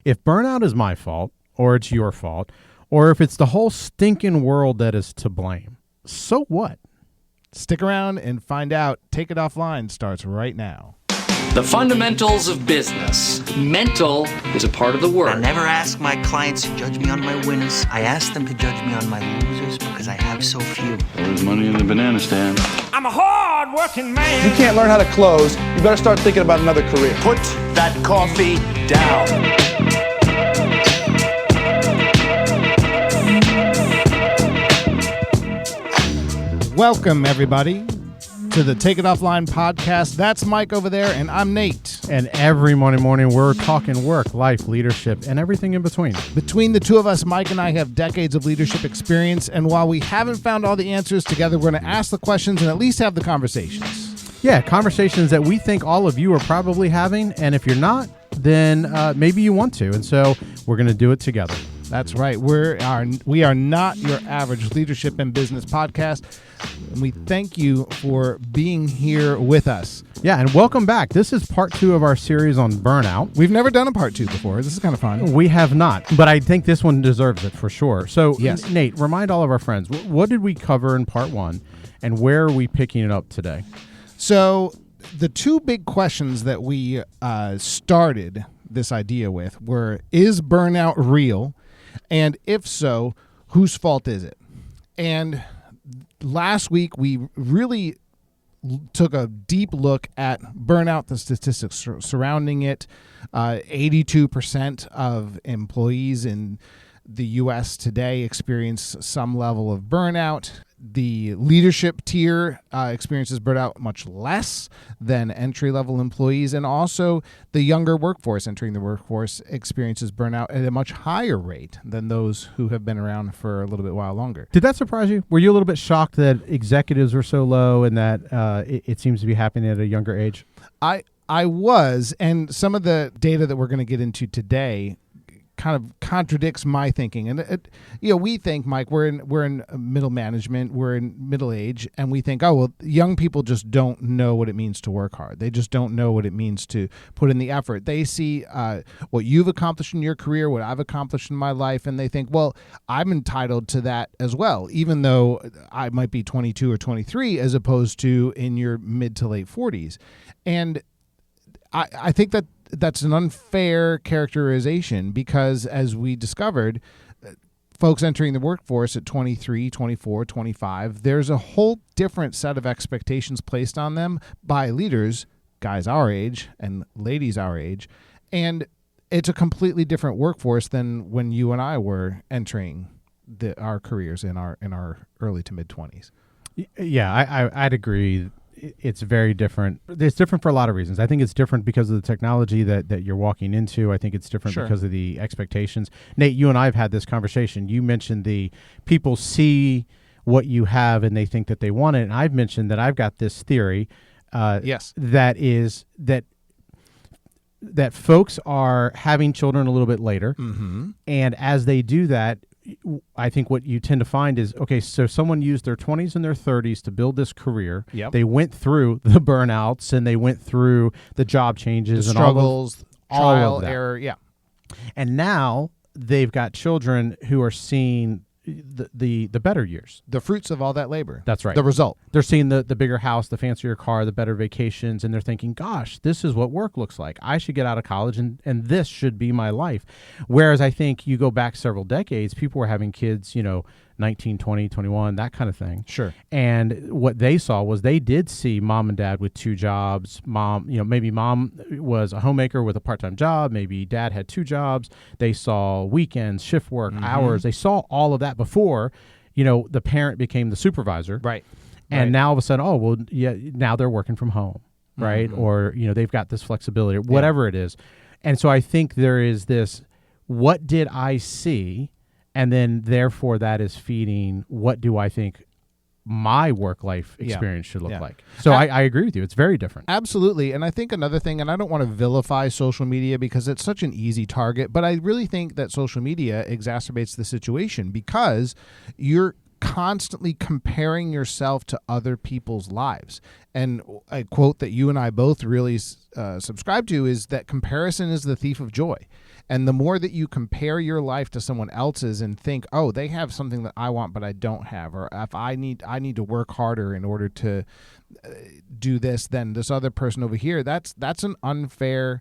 If burnout is my fault, or it's your fault, or if it's the whole stinking world that is to blame, so what? Stick around and find out. Take It Offline starts right now. The fundamentals of business. Mental is a part of the word. I never ask my clients to judge me on my winners. I ask them to judge me on my losers because I have so few. There's money in the banana stand. I'm a hard-working man. You can't learn how to close. You better start thinking about another career. Put that coffee down. Welcome, everybody, to the Take It Offline podcast. That's Mike over there, and I'm Nate. And every morning we're talking work, life, leadership, and everything in between. Between the two of us, Mike and I have decades of leadership experience, and while we haven't found all the answers together, we're going to ask the questions and at least have the conversations. Yeah, conversations that we think all of you are probably having, and if you're not, then maybe you want to, and so we're going to do it together. That's right. We are not your average leadership and business podcast. And we thank you for being here with us. Yeah, and welcome back. This is part 2 of our series on burnout. We've never done a part 2 before. This is kind of fun. We have not, but I think this one deserves it for sure. So, yes. Nate, remind all of our friends, what did we cover in part 1, and where are we picking it up today? So, the two big questions that we started this idea with were, is burnout real? And if so, whose fault is it? And last week, we really took a deep look at burnout, the statistics surrounding it. 82% of employees in the U.S. today experience some level of burnout. The leadership tier experiences burnout much less than entry-level employees, and also the younger workforce entering the workforce experiences burnout at a much higher rate than those who have been around for a little bit while longer. Did that surprise you? Were you a little bit shocked that executives were so low and that it seems to be happening at a younger age? I was, and some of the data that we're going to get into today kind of contradicts my thinking. And we think, Mike, we're in middle management, we're in middle age, and we think, oh, well, young people just don't know what it means to work hard. They just don't know what it means to put in the effort. They see what you've accomplished in your career, what I've accomplished in my life, and they think, well, I'm entitled to that as well, even though I might be 22 or 23 as opposed to in your mid to late 40s. And I think that's an unfair characterization because, as we discovered, folks entering the workforce at 23, 24, 25, there's a whole different set of expectations placed on them by leaders, guys our age and ladies our age, and it's a completely different workforce than when you and I were entering our careers in our early to mid-20s. Yeah, I'd agree. It's very different. It's different for a lot of reasons. I think it's different because of the technology that you're walking into. I think it's different because of the expectations. Nate, you and I have had this conversation. You mentioned the people see what you have and they think that they want it. And I've mentioned that I've got this theory that is that folks are having children a little bit later. Mm-hmm. And as they do that, I think what you tend to find is, okay, so someone used their 20s and their 30s to build this career. Yep. They went through the burnouts and they went through the job changes, the and struggles, all of that. error, yeah. And now they've got children who are seeing the better years. The fruits of all that labor. That's right. The result. They're seeing the bigger house, the fancier car, the better vacations, and they're thinking, gosh, this is what work looks like. I should get out of college, and this should be my life. Whereas I think you go back several decades, people were having kids, 19, 20, 21, that kind of thing. Sure. And what they saw was they did see mom and dad with 2 jobs. Mom, maybe mom was a homemaker with a part-time job. Maybe dad had 2 jobs. They saw weekends, shift work, hours. They saw all of that before, the parent became the supervisor. Right. And now all of a sudden, now they're working from home, right? Mm-hmm. Or, they've got this flexibility, whatever it is. And so I think there is this, what did I see? And then, therefore, that is feeding what do I think my work-life experience should look like. So I agree with you. It's very different. Absolutely. And I think another thing, and I don't want to vilify social media because it's such an easy target, but I really think that social media exacerbates the situation because you're constantly comparing yourself to other people's lives. And a quote that you and I both really subscribe to is that comparison is the thief of joy. And the more that you compare your life to someone else's and think, oh, they have something that I want but I don't have, or if I need to work harder in order to do this than this other person over here, that's an unfair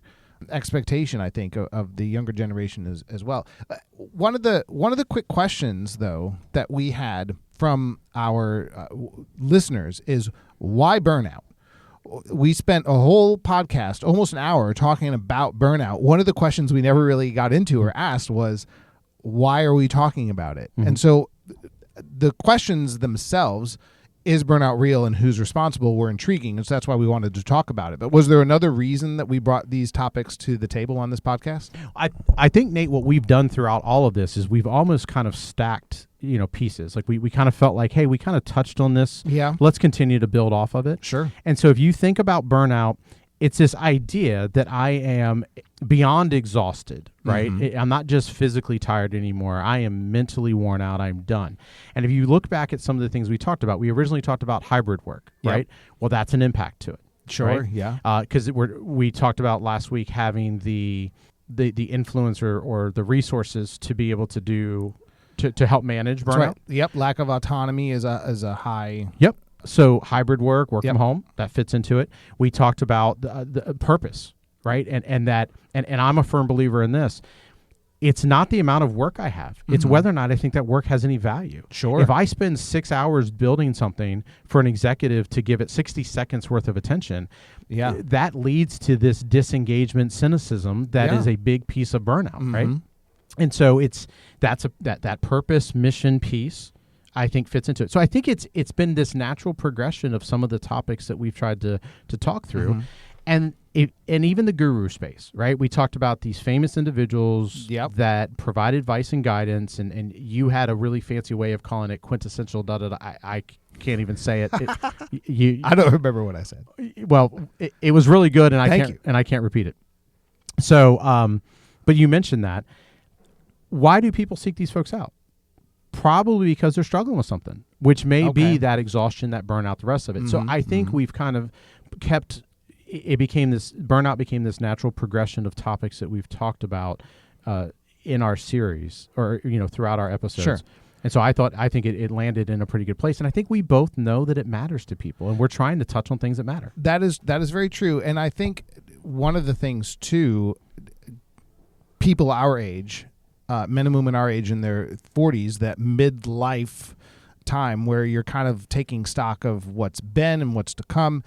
expectation, I think, of the younger generation as well. One of the quick questions, though, that we had from our listeners is, why burnout? We spent a whole podcast, almost an hour, talking about burnout. One of the questions we never really got into or asked was, why are we talking about it? Mm-hmm. And so the questions themselves, is burnout real and who's responsible, were intriguing, and so that's why we wanted to talk about it. But was there another reason that we brought these topics to the table on this podcast? I think, Nate, what we've done throughout all of this is we've almost kind of stacked, pieces. Like we kind of felt like, hey, we kind of touched on this. Yeah. Let's continue to build off of it. Sure. And so if you think about burnout, it's this idea that I am beyond exhausted, right? Mm-hmm. I'm not just physically tired anymore. I am mentally worn out. I'm done. And if you look back at some of the things we talked about, we originally talked about hybrid work, right? Well, that's an impact to it. Sure, right? yeah. Because we talked about last week having the influence or the resources to be able to do to help manage burnout. Right. Yep. Lack of autonomy is a high. Yep. So hybrid work from home, that fits into it. We talked about the purpose, right? And I'm a firm believer in this. It's not the amount of work I have. Mm-hmm. It's whether or not I think that work has any value. Sure. If I spend 6 hours building something for an executive to give it 60 seconds worth of attention, that leads to this disengagement cynicism that is a big piece of burnout, mm-hmm. right? And so that purpose mission piece, I think, fits into it. So I think it's been this natural progression of some of the topics that we've tried to talk through, mm-hmm. and even the guru space, right? We talked about these famous individuals that provide advice and guidance, and you had a really fancy way of calling it quintessential. I can't even say it. I don't remember what I said. Well, it was really good, and I can't repeat it. So, but you mentioned that. Why do people seek these folks out? Probably because they're struggling with something, which may be that exhaustion, that burnout, the rest of it. Mm-hmm. So I think we've kind of kept it burnout became this natural progression of topics that we've talked about in our series or throughout our episodes. Sure. And so I think it landed in a pretty good place, and I think we both know that it matters to people, and we're trying to touch on things that matter. That is very true, and I think one of the things too, people our age. Men and women our age in their 40s, that midlife time where you're kind of taking stock of what's been and what's to come,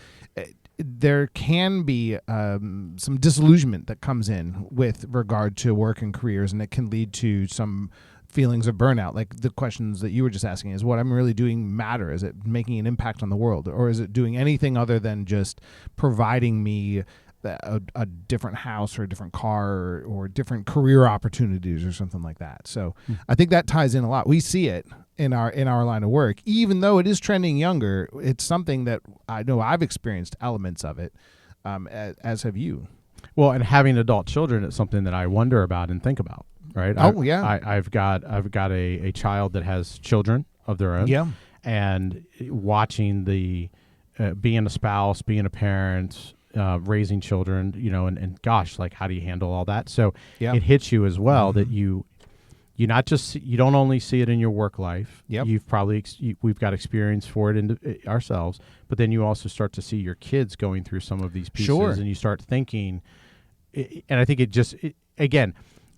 there can be some disillusionment that comes in with regard to work and careers, and it can lead to some feelings of burnout. Like the questions that you were just asking, is what I'm really doing matter? Is it making an impact on the world, or is it doing anything other than just providing me a different house or a different car or different career opportunities or something like that? So I think that ties in a lot. We see it in our line of work, even though it is trending younger. It's something that I know I've experienced elements of it, as have you. Well, and having adult children is something that I wonder about and think about. Right? I've got a child that has children of their own. Yeah. And watching being a spouse, being a parent, raising children, and gosh, like, how do you handle all that? So it hits you as well that you don't only see it in your work life. Yep. We've got experience for it ourselves, but then you also start to see your kids going through some of these pieces, and you start thinking, and I think again,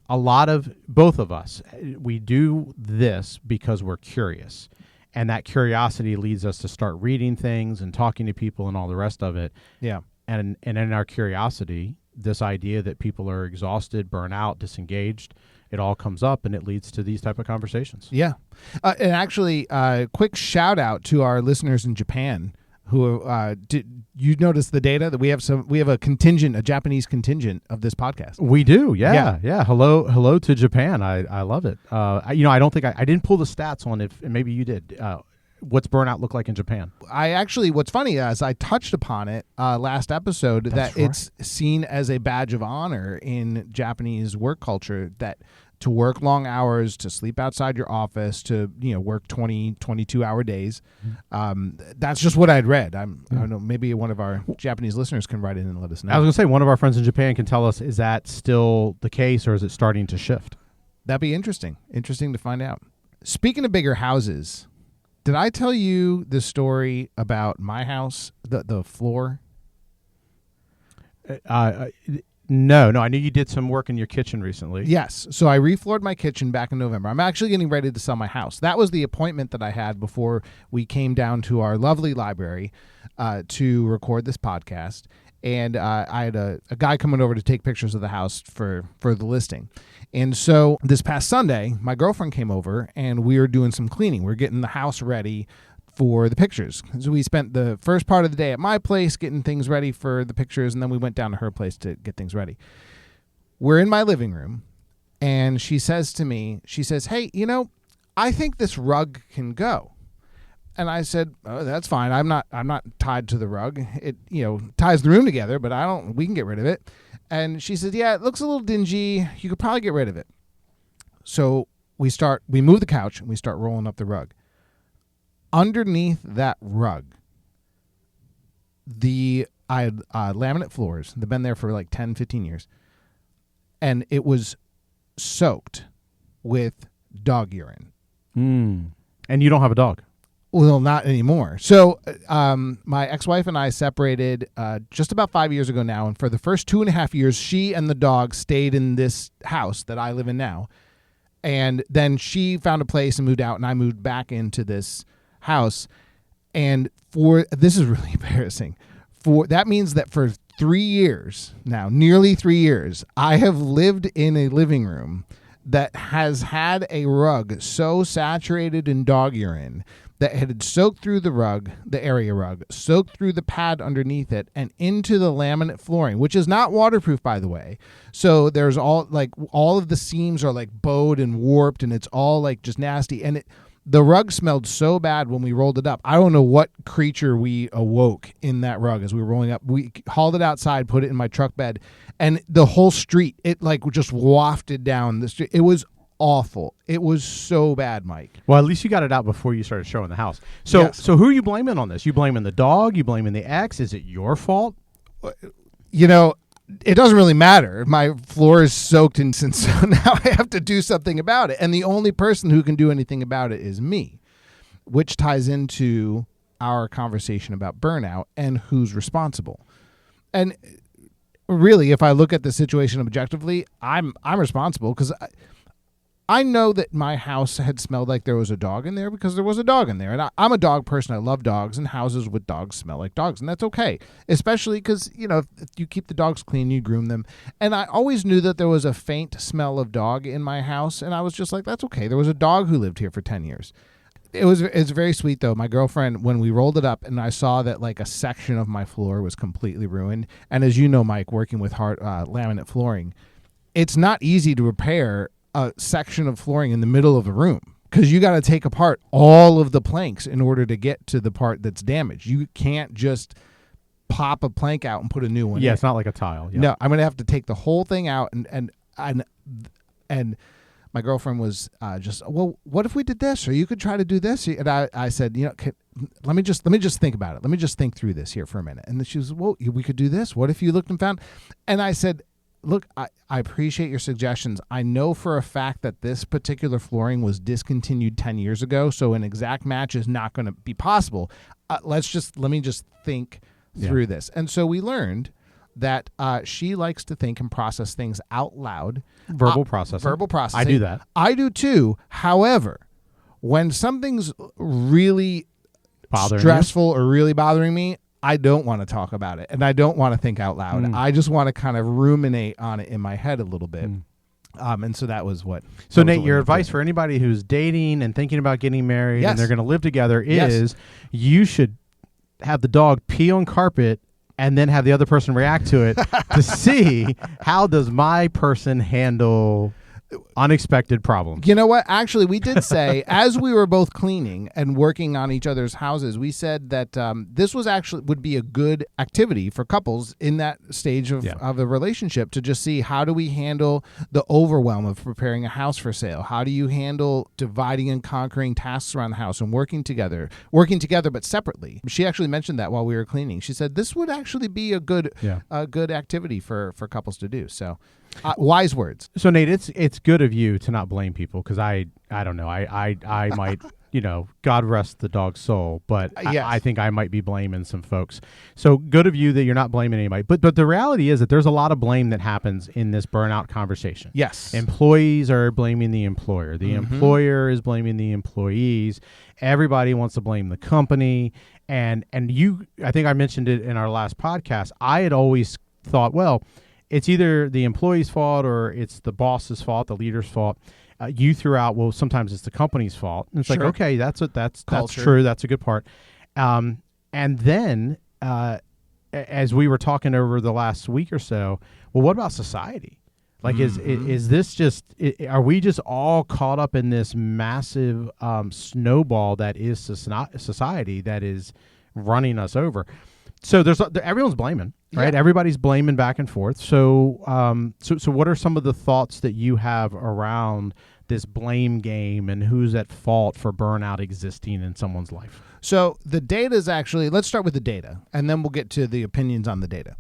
a lot of both of us, we do this because we're curious. And that curiosity leads us to start reading things and talking to people and all the rest of it. Yeah. And in our curiosity, this idea that people are exhausted, burnt out, disengaged, it all comes up, and it leads to these type of conversations. Yeah. And actually, quick shout out to our listeners in Japan who did you notice the data that we have a Japanese contingent of this podcast? We do. Yeah. Hello to Japan. I love it. I don't think I didn't pull the stats on it. Maybe you did. What's burnout look like in Japan? What's funny is I touched upon it last episode. It's seen as a badge of honor in Japanese work culture that to work long hours, to sleep outside your office, to work 20, 22-hour days. That's just what I'd read. I don't know, maybe one of our Japanese listeners can write in and let us know. I was going to say, one of our friends in Japan can tell us, is that still the case or is it starting to shift? That'd be interesting. Interesting to find out. Speaking of bigger houses, did I tell you the story about my house, the floor? No. I knew you did some work in your kitchen recently. Yes. So I refloored my kitchen back in November. I'm actually getting ready to sell my house. That was the appointment that I had before we came down to our lovely library to record this podcast. And I had a guy coming over to take pictures of the house for the listing. And so this past Sunday, my girlfriend came over and we were doing some cleaning. We're getting the house ready for the pictures. So we spent the first part of the day at my place getting things ready for the pictures, and then we went down to her place to get things ready. We're in my living room, and she says to me, hey, I think this rug can go. And I said, oh, that's fine. I'm not tied to the rug. It, ties the room together, but we can get rid of it. And she said, yeah, it looks a little dingy. You could probably get rid of it. So we move the couch and we start rolling up the rug. Underneath that rug, I had laminate floors. They've been there for like 10, 15 years. And it was soaked with dog urine. And you don't have a dog? Well, not anymore. So my ex-wife and I separated just about 5 years ago now. And for the first 2.5 years, she and the dog stayed in this house that I live in now. And then she found a place and moved out, and I moved back into this house. And this is really embarrassing. That means that for 3 years now, nearly 3 years, I have lived in a living room that has had a rug so saturated in dog urine that had soaked through the rug, the area rug, soaked through the pad underneath it, and into the laminate flooring, which is not waterproof, by the way. So there's all of the seams are like bowed and warped, and it's all like just nasty. And the rug smelled so bad when we rolled it up. I don't know what creature we awoke in that rug as we were rolling up. We hauled it outside, put it in my truck bed, and the whole street, it like just wafted down the street. It was awful. It was so bad, Mike. Well, at least you got it out before you started showing the house. So, Yes. So who are you blaming on this? You blaming the dog? You blaming the ex? Is it your fault? It doesn't really matter. My floor is soaked in, so now I have to do something about it. And the only person who can do anything about it is me, which ties into our conversation about burnout and who's responsible. And really, if I look at the situation objectively, I'm responsible because I know that my house had smelled like there was a dog in there because there was a dog in there. And I'm a dog person. I love dogs, and houses with dogs smell like dogs. And that's okay, especially because, if you keep the dogs clean, you groom them. And I always knew that there was a faint smell of dog in my house. And I was just like, that's okay. There was a dog who lived here for 10 years. It's very sweet, though. My girlfriend, when we rolled it up and I saw that like a section of my floor was completely ruined. And as you know, Mike, working with hard laminate flooring, it's not easy to repair a section of flooring in the middle of a room because you got to take apart all of the planks in order to get to the part that's damaged. You can't just pop a plank out and put a new one in. Yeah, it's not like a tile. Yeah. No, I'm going to have to take the whole thing out and my girlfriend was just, well, what if we did this? Or you could try to do this. And I said, let me just think about it. Let me just think through this here for a minute. And then she was, well, we could do this. What if you looked and found? And I said, look, I appreciate your suggestions. I know for a fact that this particular flooring was discontinued 10 years ago, so an exact match is not going to be possible. Let me just think through this. And so we learned that she likes to think and process things out loud. Verbal processing. I do that. I do too. However, when something's really stressful or really bothering me, I don't want to talk about it, and I don't want to think out loud. I just want to kind of ruminate on it in my head a little bit. And so that was what. So, Nate, your advice for anybody who's dating and thinking about getting married and they're going to live together is you should have the dog pee on carpet and then have the other person react to it to see how does my person handle unexpected problems. You know what? Actually, we did say, as we were both cleaning and working on each other's houses, we said that this would be a good activity for couples in that stage of a relationship to just see, how do we handle the overwhelm of preparing a house for sale? How do you handle dividing and conquering tasks around the house and working together but separately? She actually mentioned that while we were cleaning. She said this would actually be a good activity for couples to do. So wise words. So Nate, it's good of you to not blame people, because I don't know, I might God rest the dog's soul, but yes. I think I might be blaming some folks. So good of you that you're not blaming anybody. But the reality is that there's a lot of blame that happens in this burnout conversation. Yes. Employees are blaming the employer. The employer is blaming the employees. Everybody wants to blame the company. And I think I mentioned it in our last podcast. I had always thought, well, it's either the employee's fault or it's the boss's fault, the leader's fault. You threw out, well, sometimes it's the company's fault. And it's like, okay, that's true. That's a good part. And then as we were talking over the last week or so, well, what about society? Like, is this just, are we just all caught up in this massive snowball that is society that is running us over? So everyone's blaming, right? Yeah. Everybody's blaming back and forth. So, so what are some of the thoughts that you have around this blame game and who's at fault for burnout existing in someone's life? So the data is actually, let's start with the data, and then we'll get to the opinions on the data.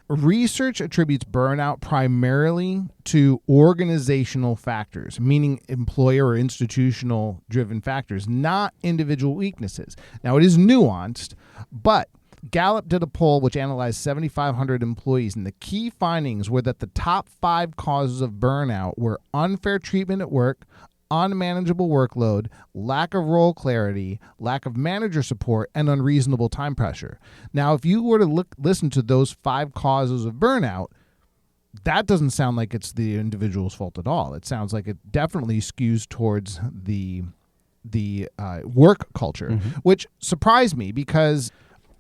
Research attributes burnout primarily to organizational factors, meaning employer or institutional driven factors, not individual weaknesses. Now, it is nuanced, but Gallup did a poll which analyzed 7,500 employees, and the key findings were that the top 5 causes of burnout were unfair treatment at work, unmanageable workload, lack of role clarity, lack of manager support, and unreasonable time pressure. Now, if you were to listen to those 5 causes of burnout, that doesn't sound like it's the individual's fault at all. It sounds like it definitely skews towards the work culture, which surprised me, because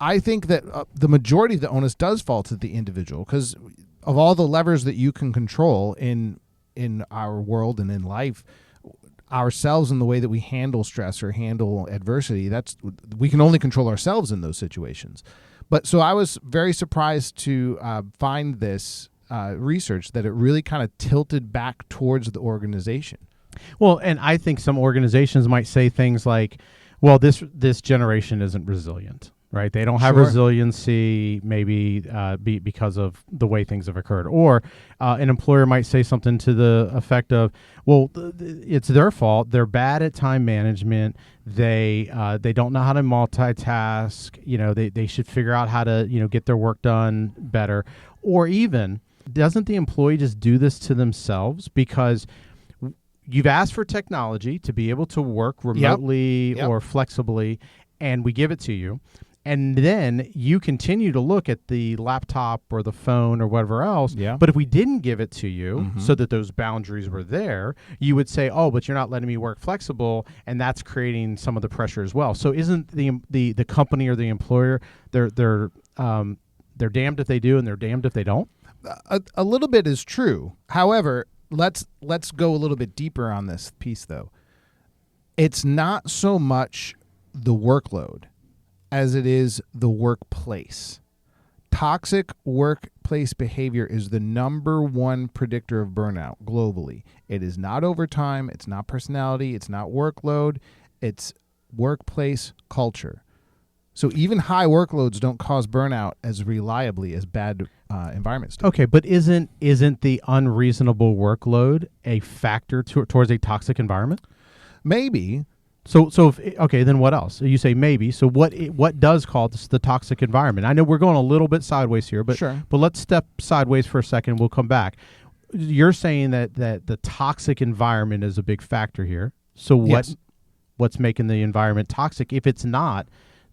I think that the majority of the onus does fall to the individual, because of all the levers that you can control in our world and in life, ourselves and the way that we handle stress or handle adversity, we can only control ourselves in those situations. But so I was very surprised to find this research that it really kind of tilted back towards the organization. Well, and I think some organizations might say things like, well, this generation isn't resilient. Right, they don't have resiliency, maybe because of the way things have occurred. Or an employer might say something to the effect of, "Well, it's their fault. They're bad at time management. They don't know how to multitask. They should figure out how to get their work done better." Or even, doesn't the employee just do this to themselves because you've asked for technology to be able to work remotely or flexibly, and we give it to you. And then you continue to look at the laptop or the phone or whatever else. Yeah. But if we didn't give it to you so that those boundaries were there, you would say, "Oh, but you're not letting me work flexible," and that's creating some of the pressure as well. So isn't the company or the employer, they're damned if they do and they're damned if they don't? A little bit is true. However, let's go a little bit deeper on this piece, though. It's not so much the workload as it is the workplace. Toxic workplace behavior is the number one predictor of burnout globally. It is not overtime, it's not personality, it's not workload, it's workplace culture. So even high workloads don't cause burnout as reliably as bad environments do. Okay, but isn't the unreasonable workload a factor towards a toxic environment? Maybe. So then what else? You say maybe. So what does cause the toxic environment? I know we're going a little bit sideways here, but let's step sideways for a second. We'll come back. You're saying that the toxic environment is a big factor here. So what's making the environment toxic if it's not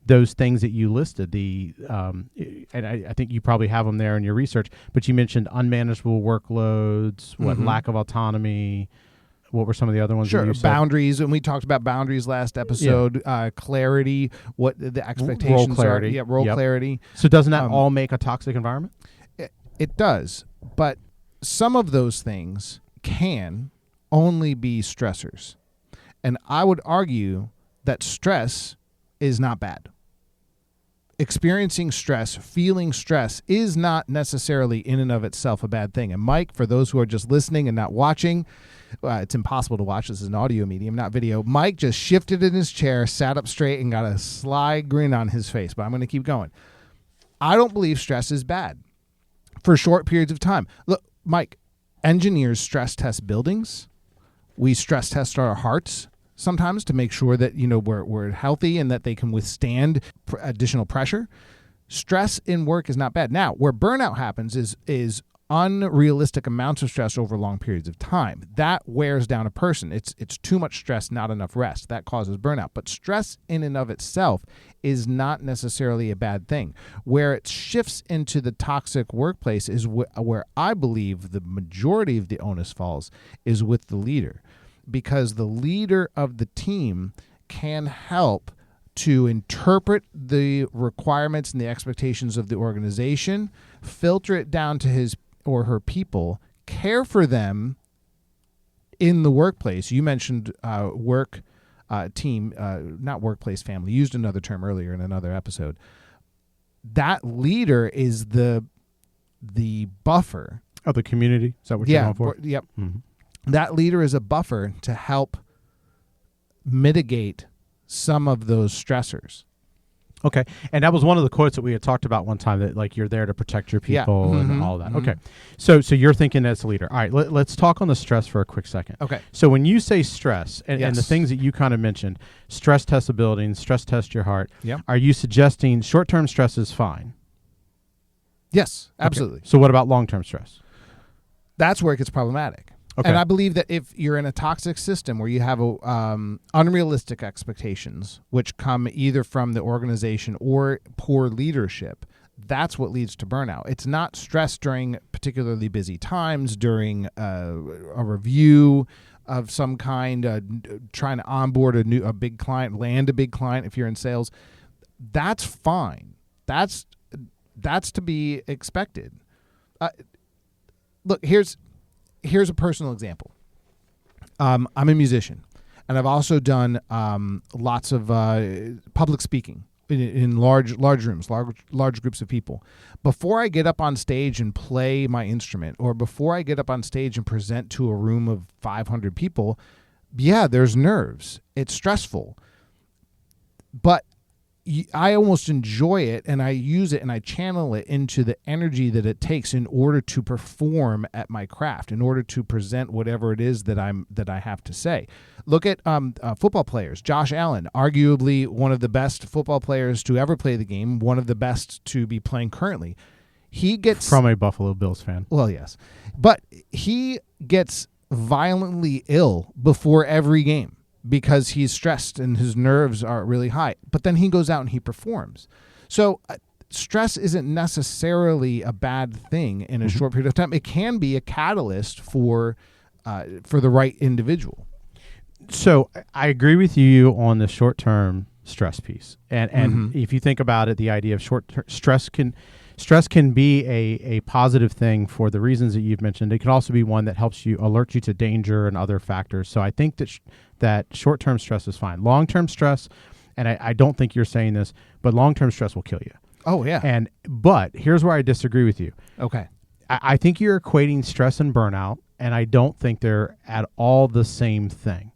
those things that you listed? And I think you probably have them there in your research, but you mentioned unmanageable workloads, lack of autonomy. What were some of the other ones? Sure, that you boundaries, and we talked about boundaries last episode. Clarity, what the expectations role clarity. are. Yeah, role clarity. So doesn't that all make a toxic environment? It does, but some of those things can only be stressors. And I would argue that stress is not bad. Experiencing stress, feeling stress is not necessarily in and of itself a bad thing. And Mike, for those who are just listening and not watching, it's impossible to watch. This is an audio medium, not video. Mike just shifted in his chair, sat up straight, and got a sly grin on his face. But I'm going to keep going. I don't believe stress is bad for short periods of time. Look, Mike, engineers stress test buildings. We stress test our hearts sometimes to make sure that we're healthy and that they can withstand additional pressure. Stress in work is not bad. Now, where burnout happens is unrealistic amounts of stress over long periods of time. That wears down a person. It's too much stress, not enough rest. That causes burnout. But stress in and of itself is not necessarily a bad thing. Where it shifts into the toxic workplace is where I believe the majority of the onus falls is with the leader. Because the leader of the team can help to interpret the requirements and the expectations of the organization, filter it down to his or her people, care for them in the workplace. You mentioned work team, not workplace family. You used another term earlier in another episode. That leader is the buffer. Oh, the community? Is that what you're going for? Yep. Mm-hmm. That leader is a buffer to help mitigate some of those stressors. Okay. And that was one of the quotes that we had talked about one time, that like you're there to protect your people and all that. Mm-hmm. Okay. So you're thinking as a leader. All right, let's talk on the stress for a quick second. Okay. So when you say stress and the things that you kind of mentioned, stress test the building, stress test your heart, are you suggesting short-term stress is fine? Yes, absolutely. Okay. So what about long-term stress? That's where it gets problematic. Okay. And I believe that if you're in a toxic system where you have unrealistic expectations, which come either from the organization or poor leadership, that's what leads to burnout. It's not stress during particularly busy times, during a review of some kind, trying to onboard a big client, land a big client if you're in sales. That's fine. That's to be expected. Look, here's a personal example. I'm a musician, and I've also done lots of public speaking in large rooms, large groups of people. Before I get up on stage and play my instrument, or before I get up on stage and present to a room of 500 people, there's nerves. It's stressful. But I almost enjoy it, and I use it and I channel it into the energy that it takes in order to perform at my craft, in order to present whatever it is that I have to say. Look at football players. Josh Allen, arguably one of the best football players to ever play the game, one of the best to be playing currently. He gets from a Buffalo Bills fan. Well, yes, but he gets violently ill before every game, because he's stressed and his nerves are really high. But then he goes out and he performs. So stress isn't necessarily a bad thing in a short period of time. It can be a catalyst for the right individual. So I agree with you on the short-term stress piece. And if you think about it, the idea of short-term stress can be a positive thing for the reasons that you've mentioned. It can also be one that helps you, alert you to danger and other factors. So I think that short-term stress is fine. Long-term stress, and I don't think you're saying this, but long-term stress will kill you. Oh, yeah. But here's where I disagree with you. Okay. I think you're equating stress and burnout, and I don't think they're at all the same thing.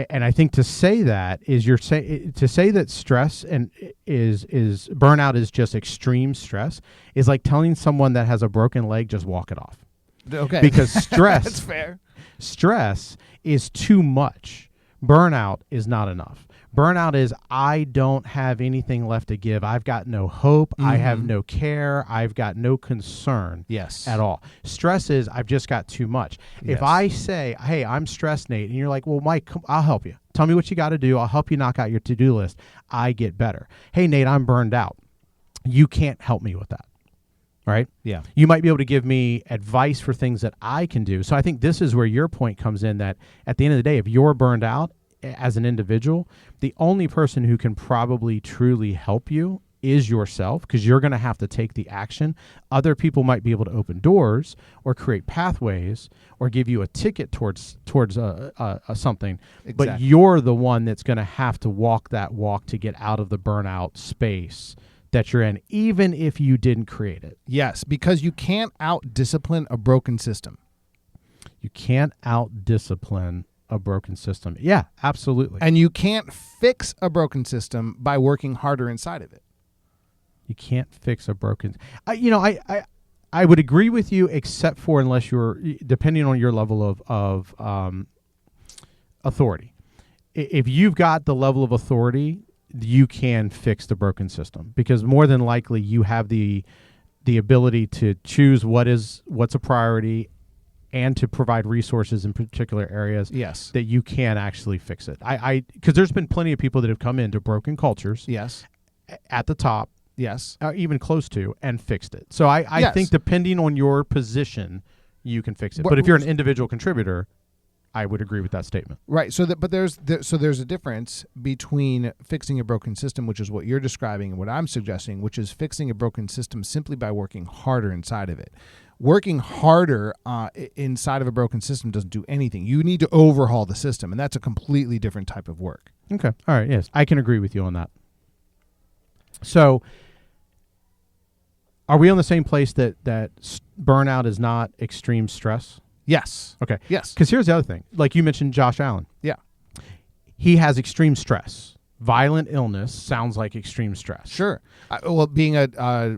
And I think to say that is to say that stress and is burnout is just extreme stress is like telling someone that has a broken leg, just walk it off. Okay. Because stress That's fair. Stress is too much. Burnout is not enough. Burnout is, I don't have anything left to give. I've got no hope. I have no care. I've got no concern at all. Stress is, I've just got too much. If I say, hey, I'm stressed, Nate, and you're like, well, Mike, I'll help you. Tell me what you got to do. I'll help you knock out your to-do list. I get better. Hey, Nate, I'm burned out. You can't help me with that. Right? Yeah. You might be able to give me advice for things that I can do. So I think this is where your point comes in, that at the end of the day, if you're burned out as an individual, the only person who can probably truly help you is yourself, because you're going to have to take the action. Other people might be able to open doors or create pathways or give you a ticket towards something. Exactly. But you're the one that's going to have to walk that walk to get out of the burnout space that you're in, even if you didn't create it. Yes, because you can't out-discipline a broken system. You can't out-discipline a broken system. Yeah, absolutely. And you can't fix a broken system by working harder inside of it. You can't fix a broken... I would agree with you, except for unless you're... Depending on your level of authority. If you've got the level of authority, you can fix the broken system, because more than likely you have the ability to choose what's a priority and to provide resources in particular areas. Yes. That you can actually fix it. Because there's been plenty of people that have come into broken cultures. Yes. At the top. Yes. Even close to, and fixed it. So I Yes. think depending on your position, you can fix it. But if you're an individual contributor, I would agree with that statement. Right. But there's a difference between fixing a broken system, which is what you're describing, and what I'm suggesting, which is fixing a broken system simply by working harder inside of it. Working harder inside of a broken system doesn't do anything. You need to overhaul the system, and that's a completely different type of work. Okay. All right. Yes, I can agree with you on that. So, are we on the same place that burnout is not extreme stress? Yes. Okay. Yes. Because here's the other thing. Like you mentioned Josh Allen. Yeah. He has extreme stress. Violent illness sounds like extreme stress. Sure. Being a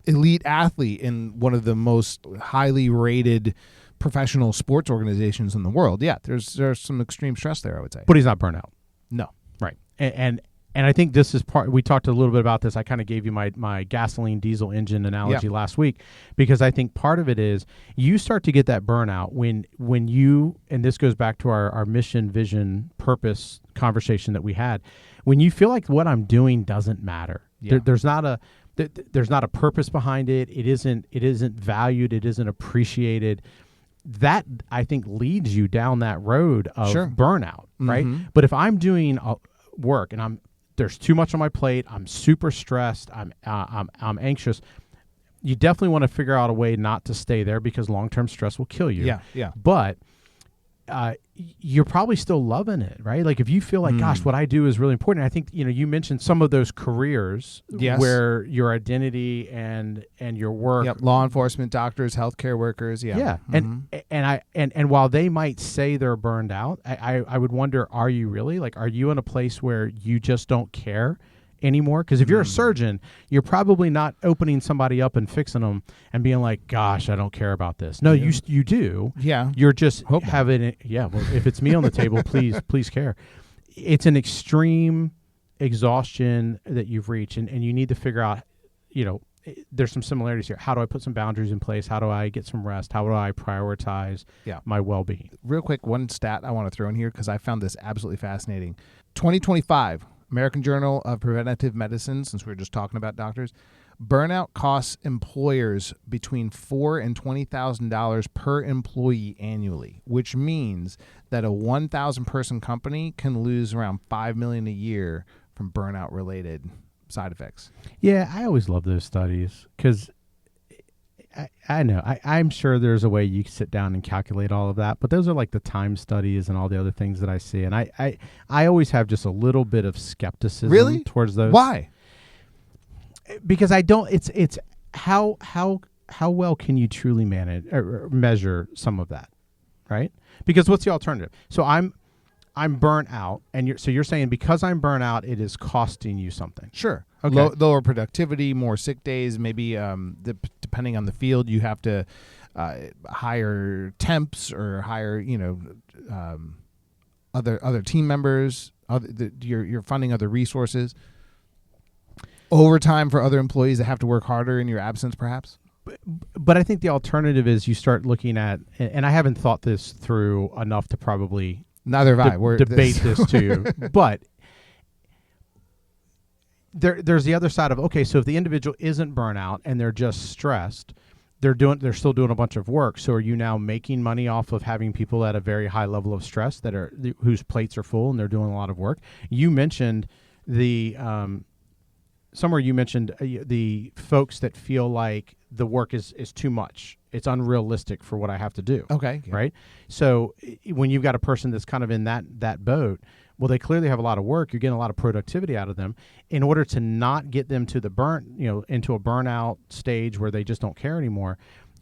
elite athlete in one of the most highly rated professional sports organizations in the world, yeah, there's some extreme stress there, I would say. But he's not burnout. No. Right. And I think this is part, we talked a little bit about this. I kind of gave you my gasoline diesel engine analogy last week, because I think part of it is you start to get that burnout when you, and this goes back to our mission, vision, purpose conversation that we had, when you feel like what I'm doing doesn't matter. Yeah. There's not a purpose behind it. It isn't valued. It isn't appreciated. That, I think, leads you down that road of burnout, right? Mm-hmm. But if I'm doing work and there's too much on my plate, I'm super stressed, I'm anxious, you definitely want to figure out a way not to stay there, because long-term stress will kill you. Yeah. But you're probably still loving it, right? Like if you feel like, gosh, what I do is really important. I think, you mentioned some of those careers where your identity and your work. Yep. Law enforcement, doctors, healthcare workers. Yeah. Yeah. Mm-hmm. And while they might say they're burned out, I would wonder, are you really? Like, are you in a place where you just don't care anymore? Because if you're a surgeon, you're probably not opening somebody up and fixing them and being like, gosh, I don't care about this. No, you do. Yeah. You're just having it. Yeah. Well, if it's me on the table, please care. It's an extreme exhaustion that you've reached, and you need to figure out, there's some similarities here. How do I put some boundaries in place? How do I get some rest? How do I prioritize my well-being? Real quick, one stat I want to throw in here, because I found this absolutely fascinating. 2025, American Journal of Preventive Medicine, since we were just talking about doctors, burnout costs employers between $4,000 and $20,000 per employee annually, which means that a 1,000 person company can lose around $5 million a year from burnout related side effects. Yeah, I always love those studies, because I know I'm sure there's a way you can sit down and calculate all of that, but those are like the time studies and all the other things that I see, and I always have just a little bit of skepticism towards those. Why? Because I don't. It's how well can you truly manage or measure some of that, right? Because what's the alternative? So I'm burnt out, and you're saying because I'm burnt out, it is costing you something. Sure. Okay. Lower productivity, more sick days, maybe depending on the field, you have to hire temps or hire other team members. You're funding other resources. Overtime for other employees that have to work harder in your absence, perhaps. But I think the alternative is you start looking at, and I haven't thought this through enough to probably neither have I. We're debate this to you, but there's the other side of, okay, so if the individual isn't burnout and they're just stressed, they're still doing a bunch of work. So are you now making money off of having people at a very high level of stress whose plates are full and they're doing a lot of work? You mentioned the somewhere you mentioned the folks that feel like the work is too much. It's unrealistic for what I have to do. Okay. Yeah. Right. So when you've got a person that's kind of in that boat, well, they clearly have a lot of work. You're getting a lot of productivity out of them. In order to not get them to into a burnout stage where they just don't care anymore,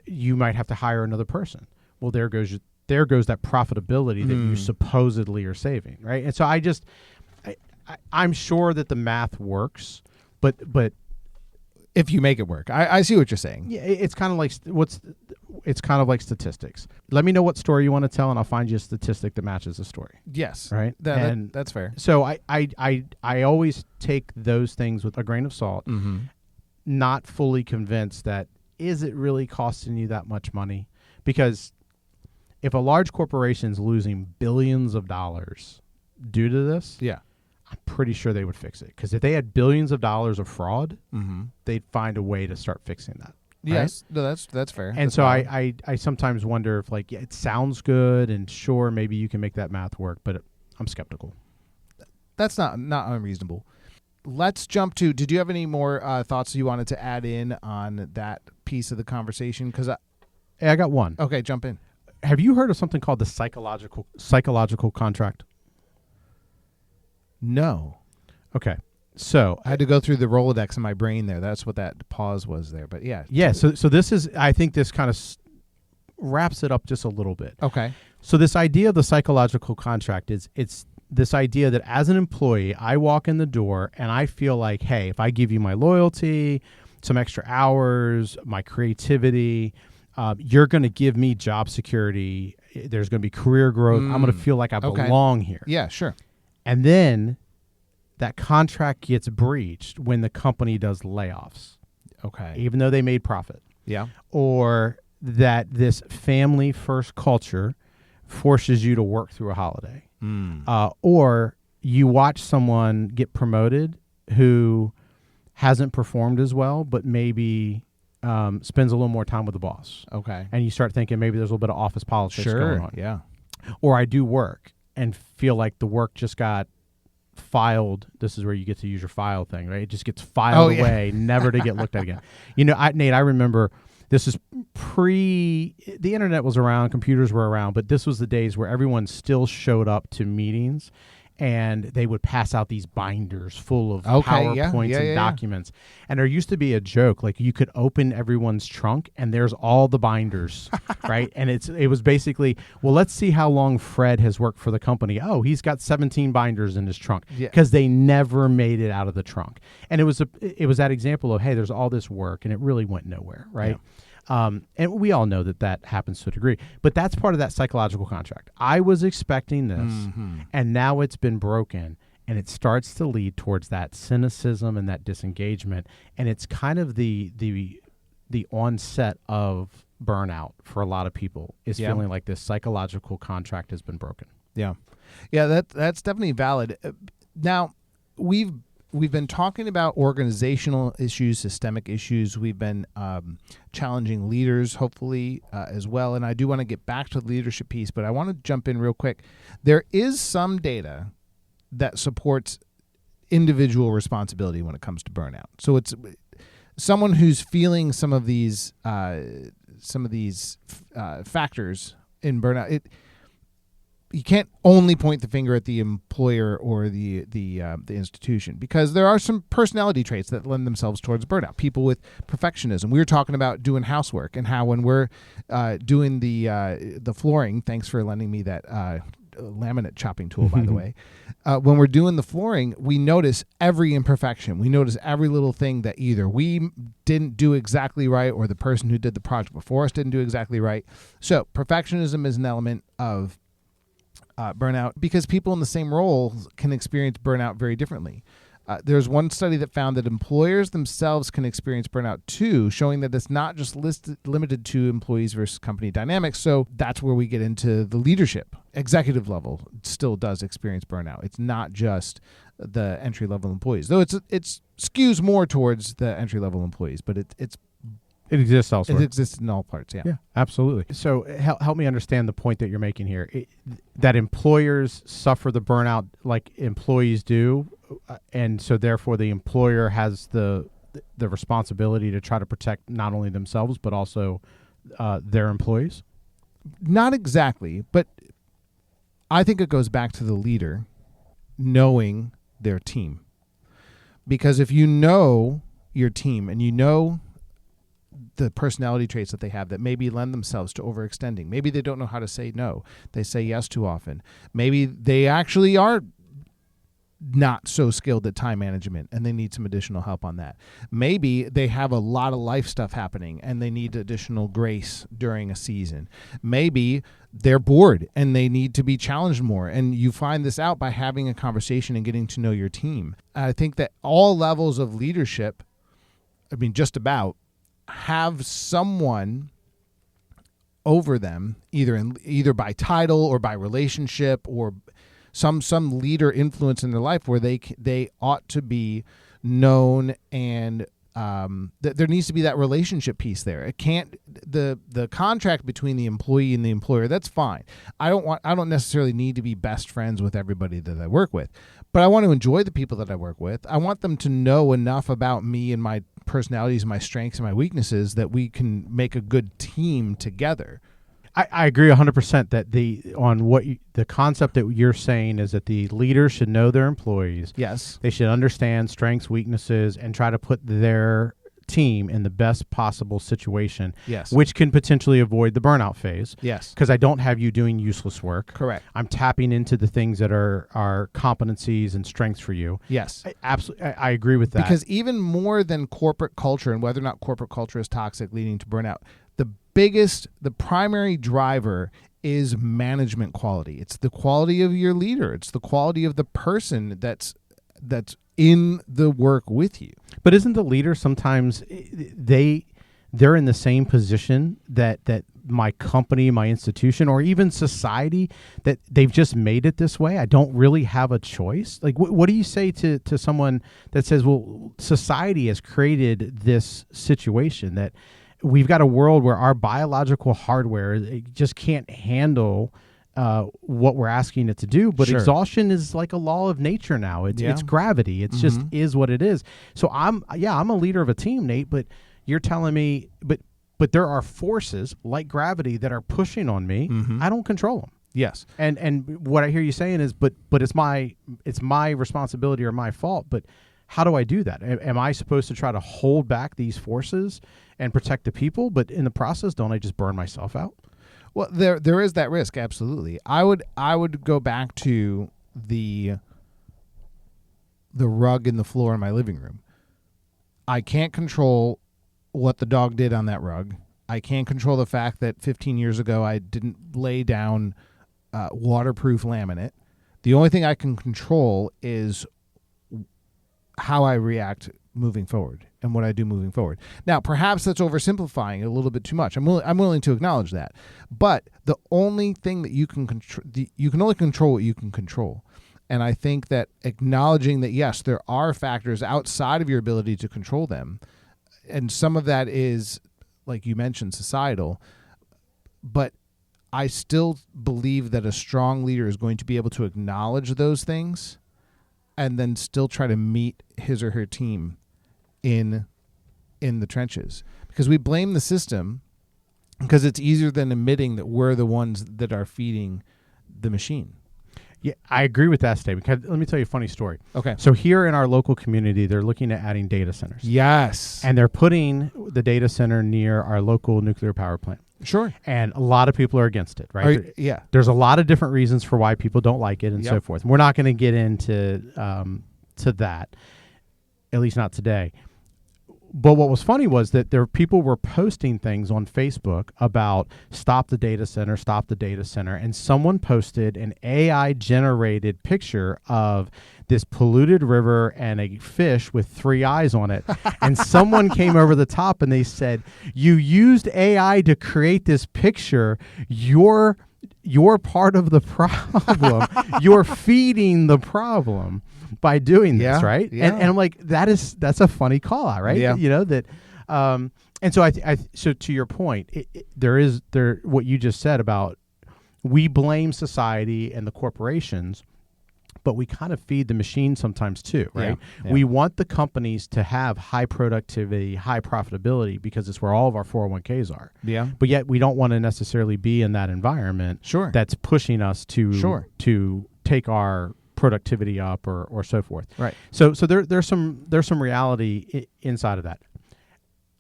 you might have to hire another person. Well, there goes that profitability that you supposedly are saving, right? And so I'm sure that the math works, but if you make it work, I see what you're saying. Yeah, it's kind of like statistics. Let me know what story you want to tell, and I'll find you a statistic that matches the story. Yes, right. That's fair. So I always take those things with a grain of salt, not fully convinced that is it really costing you that much money, because if a large corporation's losing billions of dollars due to this, yeah, I'm pretty sure they would fix it. Because if they had billions of dollars of fraud, they'd find a way to start fixing that. Yes, right? no, that's fair. And that's so valid. I sometimes wonder if it sounds good, and sure, maybe you can make that math work, but I'm skeptical. That's not unreasonable. Let's jump to. Did you have any more thoughts you wanted to add in on that piece of the conversation? Because I got one. Okay, jump in. Have you heard of something called the psychological contract? No. Okay. So I had to go through the Rolodex in my brain there. That's what that pause was there. But yeah. Yeah. So this is, I think this kind of wraps it up just a little bit. Okay. So this idea of the psychological contract it's this idea that as an employee, I walk in the door and I feel like, hey, if I give you my loyalty, some extra hours, my creativity, you're going to give me job security. There's going to be career growth. I'm going to feel like I belong here. Yeah, sure. And then that contract gets breached when the company does layoffs. Okay. Even though they made profit. Yeah. Or that this family first culture forces you to work through a holiday. Or you watch someone get promoted who hasn't performed as well, but maybe spends a little more time with the boss. Okay. And you start thinking maybe there's a little bit of office politics going on. Yeah. Or I do work and feel like the work just got filed. This is where you get to use your file thing, right? It just gets filed away, never to get looked at again. Nate, I remember this is the internet was around, computers were around, but this was the days where everyone still showed up to meetings and they would pass out these binders full of PowerPoints and documents. And there used to be a joke, like you could open everyone's trunk and there's all the binders, right? And it was basically, well, let's see how long Fred has worked for the company. Oh, he's got 17 binders in his trunk because they never made it out of the trunk. And it was that example of, hey, there's all this work and it really went nowhere, right? Yeah. And we all know that happens to a degree, but that's part of that psychological contract. I was expecting this, and now it's been broken, and it starts to lead towards that cynicism and that disengagement, and it's kind of the onset of burnout for a lot of people is feeling like this psychological contract has been broken. Yeah, that's definitely valid. Now we've been talking about organizational issues, systemic issues. We've been challenging leaders, hopefully, as well. And I do want to get back to the leadership piece, but I want to jump in real quick. There is some data that supports individual responsibility when it comes to burnout. So it's someone who's feeling some of these factors in burnout. You can't only point the finger at the employer or the institution, because there are some personality traits that lend themselves towards burnout. People with perfectionism. We were talking about doing housework and how when we're doing the flooring. Thanks for lending me that laminate chopping tool, by the way. When we're doing the flooring, we notice every imperfection. We notice every little thing that either we didn't do exactly right or the person who did the project before us didn't do exactly right. So perfectionism is an element of burnout, because people in the same role can experience burnout very differently. There's one study that found that employers themselves can experience burnout too, showing that it's not just limited to employees versus company dynamics. So that's where we get into the leadership. Executive level still does experience burnout. It's not just the entry-level employees, though it skews more towards the entry-level employees, but it exists elsewhere. It exists in all parts, yeah. Yeah, absolutely. So help me understand the point that you're making here. That employers suffer the burnout like employees do, and so therefore the employer has the responsibility to try to protect not only themselves but also their employees? Not exactly, but I think it goes back to the leader knowing their team. Because if you know your team and you know the personality traits that they have that maybe lend themselves to overextending, maybe they don't know how to say no, they say yes too often, maybe they actually are not so skilled at time management and they need some additional help on that. Maybe they have a lot of life stuff happening and they need additional grace during a season. Maybe they're bored and they need to be challenged more. And you find this out by having a conversation and getting to know your team. I think that all levels of leadership, just about, have someone over them, either by title or by relationship or some leader influence in their life where they ought to be known, and there needs to be that relationship piece there. It can't the contract between the employee and the employer. That's fine. I don't necessarily need to be best friends with everybody that I work with, but I want to enjoy the people that I work with. I want them to know enough about me and my personalities, my strengths and my weaknesses that we can make a good team together. I agree 100% that the concept that you're saying is that the leader should know their employees. Yes. They should understand strengths, weaknesses, and try to put their team in the best possible situation. Yes. Which can potentially avoid the burnout phase. Yes. Because I don't have you doing useless work. Correct. I'm tapping into the things that are competencies and strengths for you. Yes. I agree with that. Because even more than corporate culture and whether or not corporate culture is toxic leading to burnout, the primary driver is management quality. It's the quality of your leader. It's the quality of the person that's in the work with you. But isn't the leader sometimes they're in the same position that my company, my institution, or even society, that they've just made it this way? I don't really have a choice. Like, what do you say to someone that says, well, society has created this situation that we've got a world where our biological hardware just can't handle what we're asking it to do, but Sure. Exhaustion is like a law of nature now. It's gravity. It's just is what it is. So I'm a leader of a team, Nate, but you're telling me, but there are forces like gravity that are pushing on me. I don't control them. Yes. And what I hear you saying is, but it's my responsibility or my fault. But how do I do that? Am I supposed to try to hold back these forces and protect the people? But in the process, don't I just burn myself out? Well, there is that risk. Absolutely. I would go back to the rug in the floor in my living room. I can't control what the dog did on that rug. I can't control the fact that 15 years ago I didn't lay down waterproof laminate. The only thing I can control is how I react moving forward and what I do moving forward. Now, perhaps that's oversimplifying it a little bit too much. I'm willing to acknowledge that. But the only thing that you can control, you can only control what you can control. And I think that acknowledging that, yes, there are factors outside of your ability to control them, and some of that is, like you mentioned, societal, but I still believe that a strong leader is going to be able to acknowledge those things and then still try to meet his or her team in the trenches. Because we blame the system because it's easier than admitting that we're the ones that are feeding the machine. Yeah, I agree with that statement. Let me tell you a funny story. Okay. So here in our local community, they're looking at adding data centers. Yes. And they're putting the data center near our local nuclear power plant. Sure. And a lot of people are against it, right? Yeah. There's a lot of different reasons for why people don't like it and so forth. We're not going to get into to that, at least not today. But what was funny was that people were posting things on Facebook about stop the data center, and someone posted an AI-generated picture of this polluted river and a fish with 3 eyes on it. And someone came over the top and they said, "You used AI to create this picture. You're part of the problem. You're feeding the problem by doing this," right? Yeah. And I'm like, that's a funny call out, right? Yeah. You know that, and so so to your point, there what you just said about we blame society and the corporations, but we kind of feed the machine sometimes too, right? Yeah. We want the companies to have high productivity, high profitability, because it's where all of our 401ks are. Yeah. But yet we don't want to necessarily be in that environment Sure. that's pushing us to Sure. to take our productivity up or so forth. Right. So there's some reality inside of that.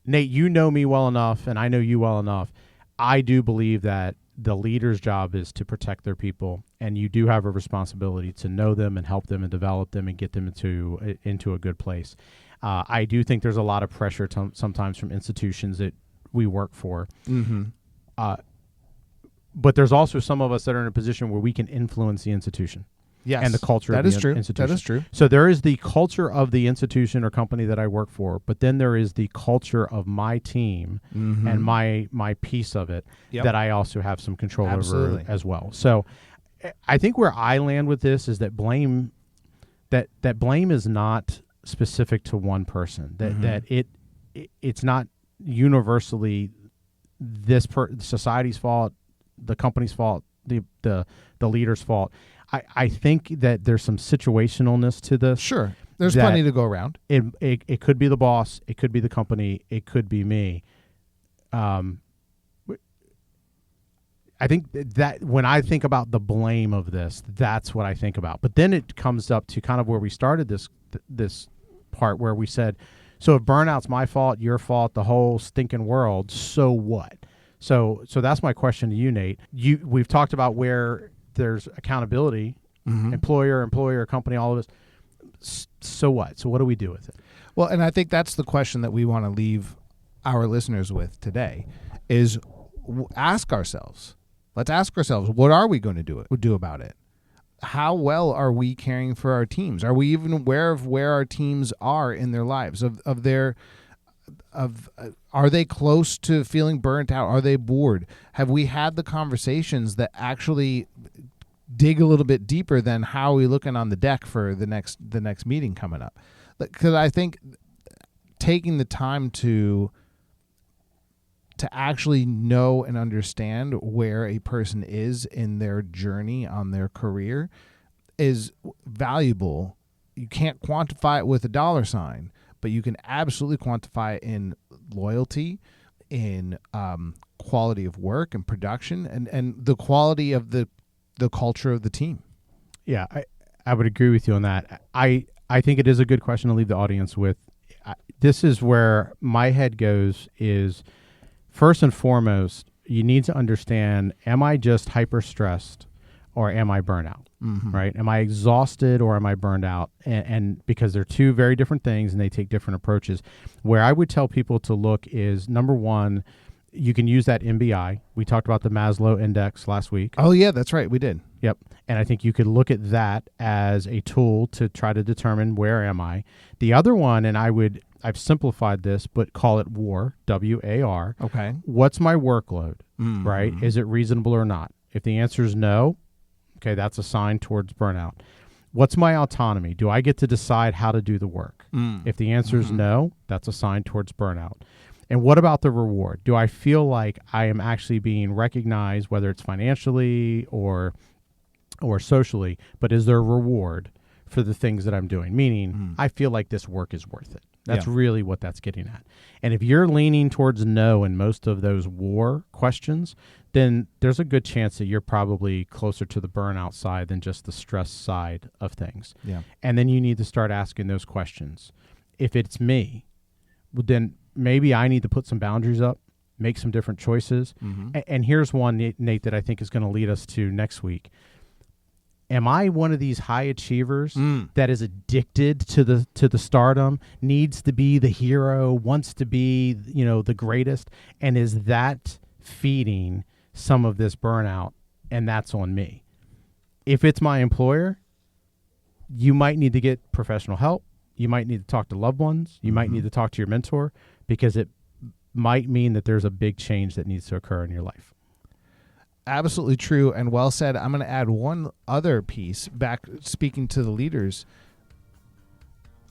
Nate, you know me well enough, and I know you well enough. I do believe that the leader's job is to protect their people, and you do have a responsibility to know them and help them and develop them and get them into a good place. I do think there's a lot of pressure sometimes from institutions that we work for. Mm-hmm. But there's also some of us that are in a position where we can influence the institution. Yes. And the culture of the institution. That is true. So there is the culture of the institution or company that I work for, but then there is the culture of my team and my piece of it that I also have some control over as well. So I think where I land with this is that blame is not specific to one person. That it's not universally society's fault, the company's fault, the leader's fault. I think that there's some situationalness to this. Sure. There's plenty to go around. It could be the boss. It could be the company. It could be me. I think that when I think about the blame of this, that's what I think about. But then it comes up to kind of where we started this part where we said, so if burnout's my fault, your fault, the whole stinking world, so what? So that's my question to you, Nate. We've talked about where there's accountability, employer, company, all of this. So what? So what do we do with it? Well, and I think that's the question that we want to leave our listeners with today is ask ourselves. Let's ask ourselves, what are we going to do about it? How well are we caring for our teams? Are we even aware of where our teams are in their lives, are they close to feeling burnt out? Are they bored? Have we had the conversations that actually dig a little bit deeper than how are we looking on the deck for the next meeting coming up? Because I think taking the time to actually know and understand where a person is in their journey on their career is valuable. You can't quantify it with a dollar sign, but you can absolutely quantify it in loyalty, in quality of work and production, and the quality of the culture of the team. Yeah, I would agree with you on that. I think it is a good question to leave the audience with. This is where my head goes is, first and foremost, you need to understand, am I just hyper stressed or am I burnout? Right? Am I exhausted or am I burned out? And because they're two very different things and they take different approaches. Where I would tell people to look is, number one, you can use that MBI. We talked about the Maslow index last week. Oh, yeah, that's right. We did. Yep. And I think you could look at that as a tool to try to determine where am I. The other one, and I've simplified this, but call it WAR, W-A-R. Okay. What's my workload, right? Is it reasonable or not? If the answer is no, okay, that's a sign towards burnout. What's my autonomy? Do I get to decide how to do the work? If the answer is no, that's a sign towards burnout. And what about the reward? Do I feel like I am actually being recognized, whether it's financially or socially, but is there a reward for the things that I'm doing? Meaning, I feel like this work is worth it. That's really what that's getting at. And if you're leaning towards no in most of those WAR questions, then there's a good chance that you're probably closer to the burnout side than just the stress side of things. Yeah. And then you need to start asking those questions. If it's me, well, then maybe I need to put some boundaries up, make some different choices. And here's one, Nate, that I think is going to lead us to next week. Am I one of these high achievers that is addicted to the stardom, needs to be the hero, wants to be, the greatest, and is that feeding some of this burnout, and that's on me? If it's my employer, you might need to get professional help. You might need to talk to loved ones. You might need to talk to your mentor, because it might mean that there's a big change that needs to occur in your life. Absolutely true and well said. I'm going to add one other piece back, speaking to the leaders.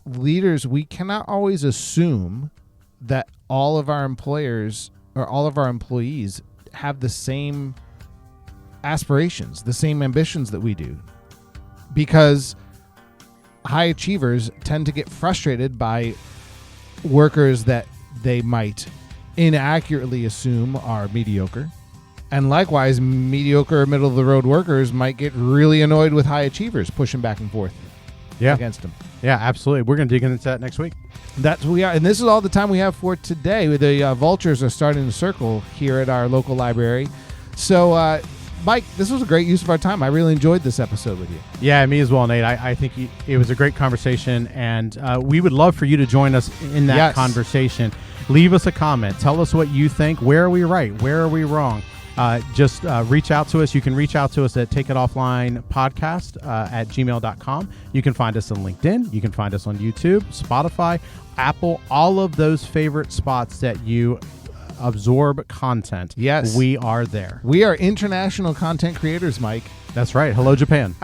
Leaders, we cannot always assume that all of our employers or all of our employees have the same aspirations, the same ambitions that we do. Because high achievers tend to get frustrated by workers that they might inaccurately assume are mediocre. And likewise, mediocre or middle-of-the-road workers might get really annoyed with high achievers pushing back and forth against them. Yeah, absolutely. We're going to dig into that next week. That's what we are. And this is all the time we have for today. The vultures are starting to circle here at our local library. So, Mike, this was a great use of our time. I really enjoyed this episode with you. Yeah, me as well, Nate. I think it was a great conversation, and we would love for you to join us in that conversation. Leave us a comment. Tell us what you think. Where are we right? Where are we wrong? Just reach out to us. You can reach out to us at Take It Offline Podcast at gmail.com. You can find us on LinkedIn. You can find us on YouTube, Spotify, Apple, all of those favorite spots that you absorb content. Yes. We are there. We are international content creators, Mike. That's right. Hello, Japan.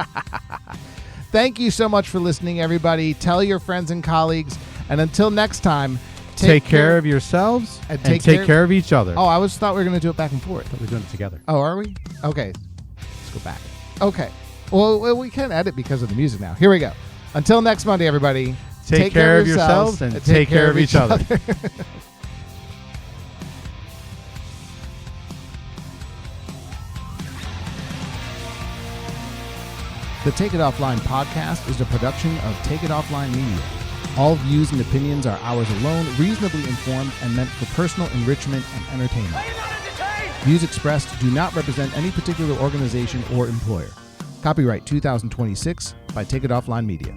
Thank you so much for listening, everybody. Tell your friends and colleagues. And until next time, take care of yourselves and take care of each other. Oh, I thought we were going to do it back and forth. We're doing it together. Oh, are we? Okay. Let's go back. Okay. Well, we can edit because of the music now. Here we go. Until next Monday, everybody. Take care of yourselves and take care of each other. The Take It Offline podcast is a production of Take It Offline Media. All views and opinions are ours alone, reasonably informed, and meant for personal enrichment and entertainment. Views expressed do not represent any particular organization or employer. Copyright 2026 by Take It Offline Media.